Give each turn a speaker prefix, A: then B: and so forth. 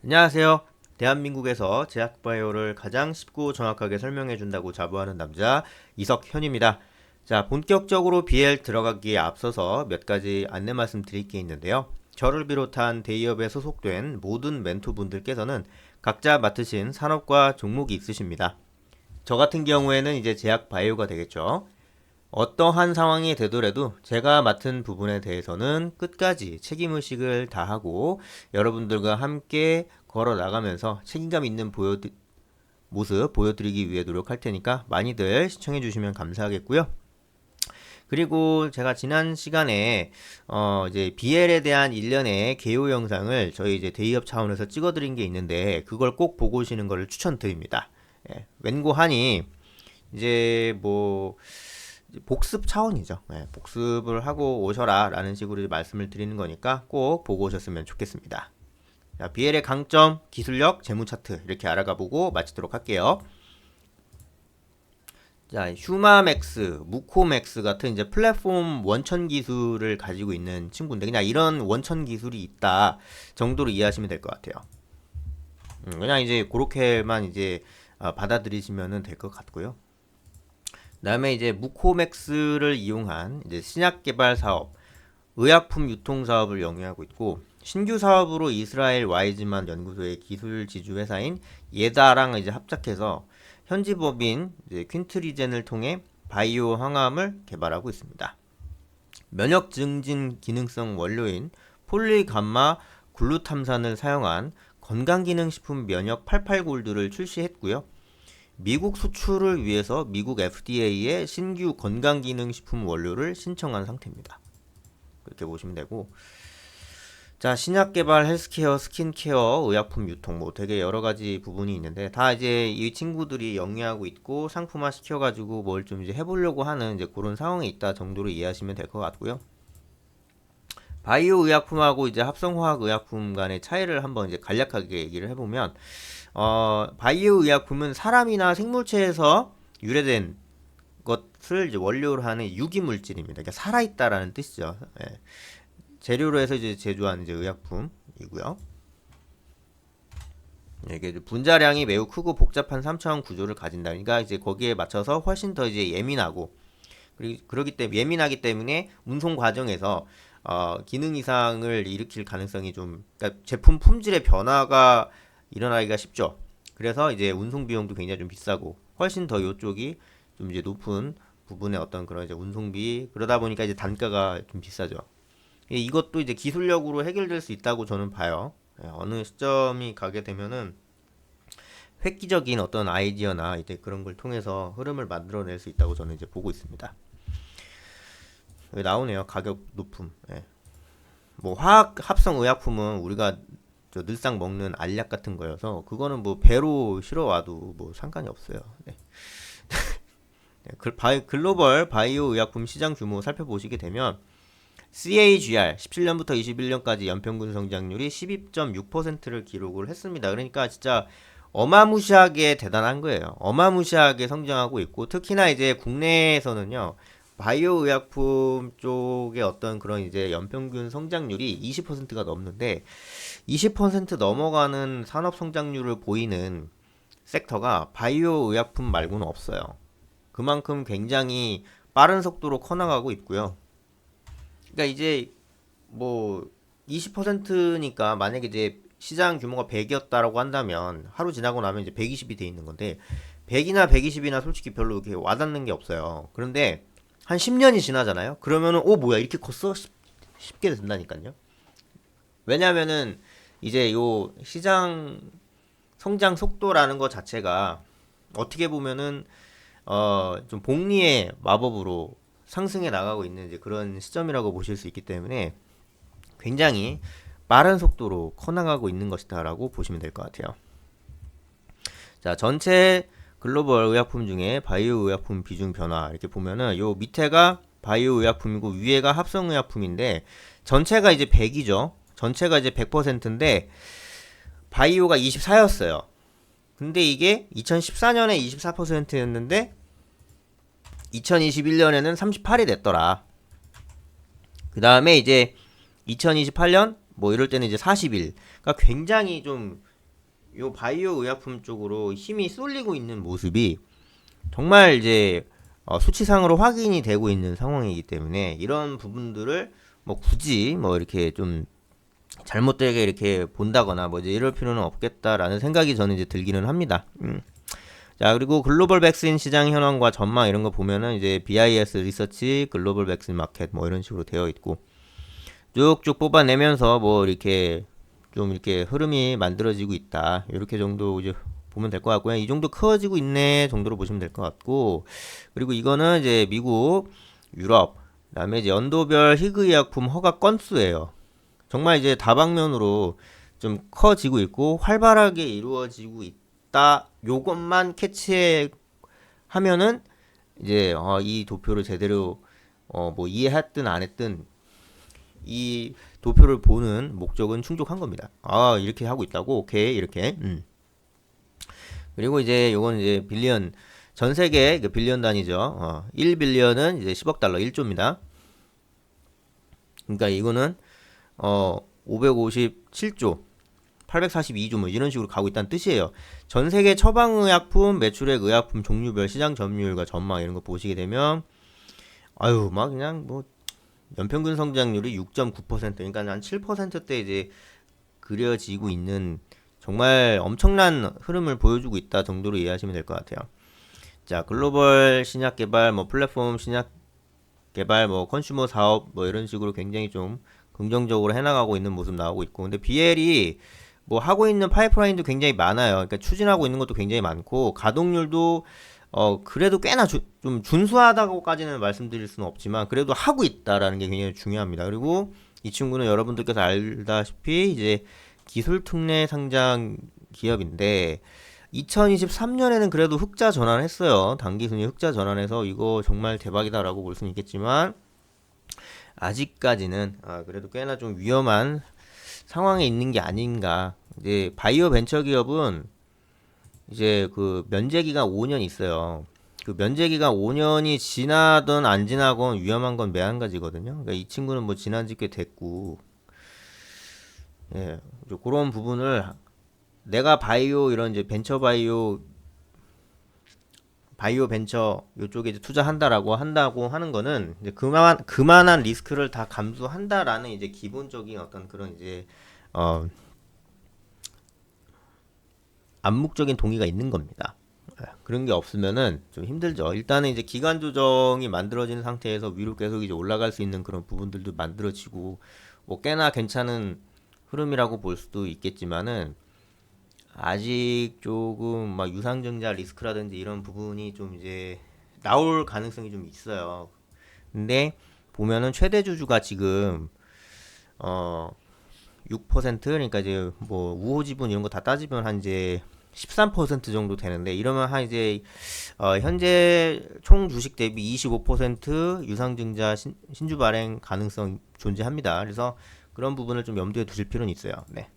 A: 안녕하세요. 대한민국에서 제약바이오를 가장 쉽고 정확하게 설명해 준다고 자부하는 남자 이석현입니다. 자, 본격적으로 BL 들어가기에 앞서서 몇 가지 안내 말씀 드릴 게 있는데요. 저를 비롯한 대기업에 소속된 모든 멘토분들께서는 각자 맡으신 산업과 종목이 있으십니다. 저 같은 경우에는 이제 제약바이오가 되겠죠. 어떠한 상황이 되더라도 제가 맡은 부분에 대해서는 끝까지 책임의식을 다하고 여러분들과 함께 걸어 나가면서 책임감 있는 모습 보여드리기 위해 노력할 테니까 많이들 시청해 주시면 감사하겠고요. 그리고 제가 지난 시간에 이제 BL에 대한 일련의 개요 영상을 저희 이제 대기업 차원에서 찍어드린 게 있는데 그걸 꼭 보고 오시는 것을 추천드립니다. 예, 웬고하니 이제 뭐 복습 차원이죠. 네, 복습을 하고 오셔라 라는 식으로 말씀을 드리는 거니까 꼭 보고 오셨으면 좋겠습니다. 자, BL의 강점, 기술력, 재무 차트 이렇게 알아가 보고 마치도록 할게요. 자, 휴마맥스, 무코맥스 같은 이제 플랫폼 원천 기술을 가지고 있는 친구인데 그냥 이런 원천 기술이 있다 정도로 이해하시면 될 것 같아요. 그냥 이제 그렇게만 이제 받아들이시면 될 것 같고요. 그다음에 이제 무코맥스를 이용한 이제 신약 개발 사업, 의약품 유통 사업을 영위하고 있고 신규 사업으로 이스라엘 와이즈만 연구소의 기술 지주 회사인 예다랑 이제 합작해서 현지 법인 이제 퀸트리젠을 통해 바이오 항암을 개발하고 있습니다. 면역 증진 기능성 원료인 폴리감마 글루탐산을 사용한 건강기능식품 면역 88골드를 출시했고요. 미국 수출을 위해서 미국 FDA에 신규 건강기능식품 원료를 신청한 상태입니다. 그렇게 보시면 되고, 자, 신약 개발, 헬스케어, 스킨케어, 의약품 유통 뭐 되게 여러 가지 부분이 있는데 다 이제 이 친구들이 영위하고 있고 상품화 시켜가지고 뭘 좀 이제 해보려고 하는 이제 그런 상황에 있다 정도로 이해하시면 될 것 같고요. 바이오 의약품하고 이제 합성화학 의약품 간의 차이를 한번 이제 간략하게 얘기를 해보면 바이오 의약품은 사람이나 생물체에서 유래된 것을 이제 원료로 하는 유기 물질입니다. 그러니까 살아있다라는 뜻이죠. 예. 재료로 해서 이제 제조한 이제 의약품이고요. 이게 분자량이 매우 크고 복잡한 3차원 구조를 가진다. 그러니까 이제 거기에 맞춰서 훨씬 더 이제 예민하고 그러기 때문에 예민하기 때문에 운송 과정에서 기능 이상을 일으킬 가능성이 좀 그러니까 제품 품질의 변화가 일어나기가 쉽죠. 그래서 이제 운송 비용도 굉장히 좀 비싸고 훨씬 더 이쪽이 좀 이제 높은 부분의 어떤 그런 이제 운송비 그러다 보니까 이제 단가가 좀 비싸죠. 이것도 이제 기술력으로 해결될 수 있다고 저는 봐요. 어느 시점이 가게 되면은 획기적인 어떤 아이디어나 이제 그런 걸 통해서 흐름을 만들어낼 수 있다고 저는 이제 보고 있습니다. 여기 나오네요. 가격 높음. 예. 뭐 화학 합성 의약품은 우리가 늘상 먹는 알약 같은 거여서 그거는 뭐 배로 실어 와도 뭐 상관이 없어요. 네. 글로벌 바이오 의약품 시장 규모 살펴보시게 되면 CAGR 17년부터 21년까지 연평균 성장률이 12.6%를 기록을 했습니다. 그러니까 진짜 어마무시하게 대단한 거예요. 어마무시하게 성장하고 있고 특히나 이제 국내에서는요. 바이오 의약품 쪽의 어떤 그런 이제 연평균 성장률이 20%가 넘는데 20% 넘어가는 산업 성장률을 보이는 섹터가 바이오 의약품 말고는 없어요. 그만큼 굉장히 빠른 속도로 커나가고 있고요. 그러니까 이제 뭐 20%니까 만약에 이제 시장 규모가 100이었다라고 한다면 하루 지나고 나면 이제 120이 돼 있는 건데 100이나 120이나 솔직히 별로 이렇게 와닿는 게 없어요. 그런데 한 10년이 지나잖아요. 그러면은 뭐야 이렇게 컸어? 쉽게 된다니까요. 왜냐면은 이제 요 시장 성장 속도라는 것 자체가 어떻게 보면은 좀 복리의 마법으로 상승해 나가고 있는 이제 그런 시점이라고 보실 수 있기 때문에 굉장히 빠른 속도로 커나가고 있는 것이다라고 보시면 될 것 같아요. 자, 전체 글로벌 의약품 중에 바이오 의약품 비중 변화 이렇게 보면은 요 밑에가 바이오 의약품이고 위에가 합성 의약품인데 전체가 이제 100이죠. 전체가 이제 100%인데 바이오가 24였어요. 근데 이게 2014년에 24%였는데 2021년에는 38이 됐더라. 그 다음에 이제 2028년 뭐 이럴 때는 이제 40일. 그러니까 굉장히 좀 요 바이오 의약품 쪽으로 힘이 쏠리고 있는 모습이 정말 이제 수치상으로 확인이 되고 있는 상황이기 때문에 이런 부분들을 뭐 굳이 뭐 이렇게 좀 잘못되게 이렇게 본다거나 뭐 이제 이럴 필요는 없겠다라는 생각이 저는 이제 들기는 합니다. 자, 그리고 글로벌 백신 시장 현황과 전망 이런 거 보면은 이제 BIS 리서치 글로벌 백신 마켓 뭐 이런 식으로 되어 있고 쭉쭉 뽑아내면서 뭐 이렇게 좀 이렇게 흐름이 만들어지고 있다. 이렇게 정도 이제 보면 될 것 같고요. 이 정도 커지고 있네 정도로 보시면 될 것 같고, 그리고 이거는 이제 미국, 유럽, 그다음에 이제 연도별 희귀의약품 허가 건수예요. 정말 이제 다방면으로 좀 커지고 있고 활발하게 이루어지고 있다. 요것만 캐치하면은 이제 이 도표를 제대로 뭐 이해했든 안 했든 이 도표를 보는 목적은 충족한 겁니다. 아, 이렇게 하고 있다고? 오케이, 이렇게. 그리고 이제 요건 이제 빌리언, 전 세계 그 빌리언 단위죠. 1빌리언은 이제 10억 달러, 1조입니다. 그러니까 이거는 557조, 842조 뭐 이런 식으로 가고 있다는 뜻이에요. 전 세계 처방의약품 매출액 의약품 종류별 시장 점유율과 전망 이런 거 보시게 되면 아유 막 그냥 뭐 연평균 성장률이 6.9% 그러니까 한 7%대 이제 그려지고 있는 정말 엄청난 흐름을 보여주고 있다 정도로 이해하시면 될 것 같아요. 자, 글로벌 신약 개발, 뭐 플랫폼 신약 개발, 뭐 컨슈머 사업, 뭐 이런 식으로 굉장히 좀 긍정적으로 해나가고 있는 모습 나오고 있고, 근데 BL이 뭐 하고 있는 파이프라인도 굉장히 많아요. 그러니까 추진하고 있는 것도 굉장히 많고, 가동률도 그래도 꽤나 좀 준수하다고까지는 말씀드릴 수는 없지만 그래도 하고 있다라는 게 굉장히 중요합니다. 그리고 이 친구는 여러분들께서 알다시피 이제 기술 특례 상장 기업인데 2023년에는 그래도 흑자 전환했어요. 단기순위 흑자 전환해서 이거 정말 대박이다라고 볼 수는 있겠지만 아직까지는 그래도 꽤나 좀 위험한 상황에 있는 게 아닌가. 이제 바이오 벤처 기업은 이제 그 면제 기간 5년 있어요. 그 면제 기간 5년이 지나든 안 지나건 위험한 건 매한가지거든요. 그러니까 이 친구는 뭐 지난 지 꽤 됐고, 예, 그런 부분을 내가 바이오 이런 이제 벤처 바이오 벤처 요쪽에 이제 투자한다라고 한다고 하는 거는 이제 그만한 리스크를 다 감수한다라는 이제 기본적인 어떤 그런 이제 어 암묵적인 동의가 있는 겁니다. 그런 게 없으면은 좀 힘들죠. 일단은 이제 기간 조정이 만들어지는 상태에서 위로 계속 이제 올라갈 수 있는 그런 부분들도 만들어지고 뭐 꽤나 괜찮은 흐름이라고 볼 수도 있겠지만은 아직 조금 막 유상증자 리스크라든지 이런 부분이 좀 이제 나올 가능성이 좀 있어요. 근데 보면은 최대 주주가 지금 어 6% 그러니까 이제 뭐 우호 지분 이런 거 다 따지면 한 이제 13% 정도 되는데 이러면 한 이제 현재 총 주식 대비 25% 유상증자 신주 발행 가능성 존재합니다. 그래서 그런 부분을 좀 염두에 두실 필요는 있어요. 네.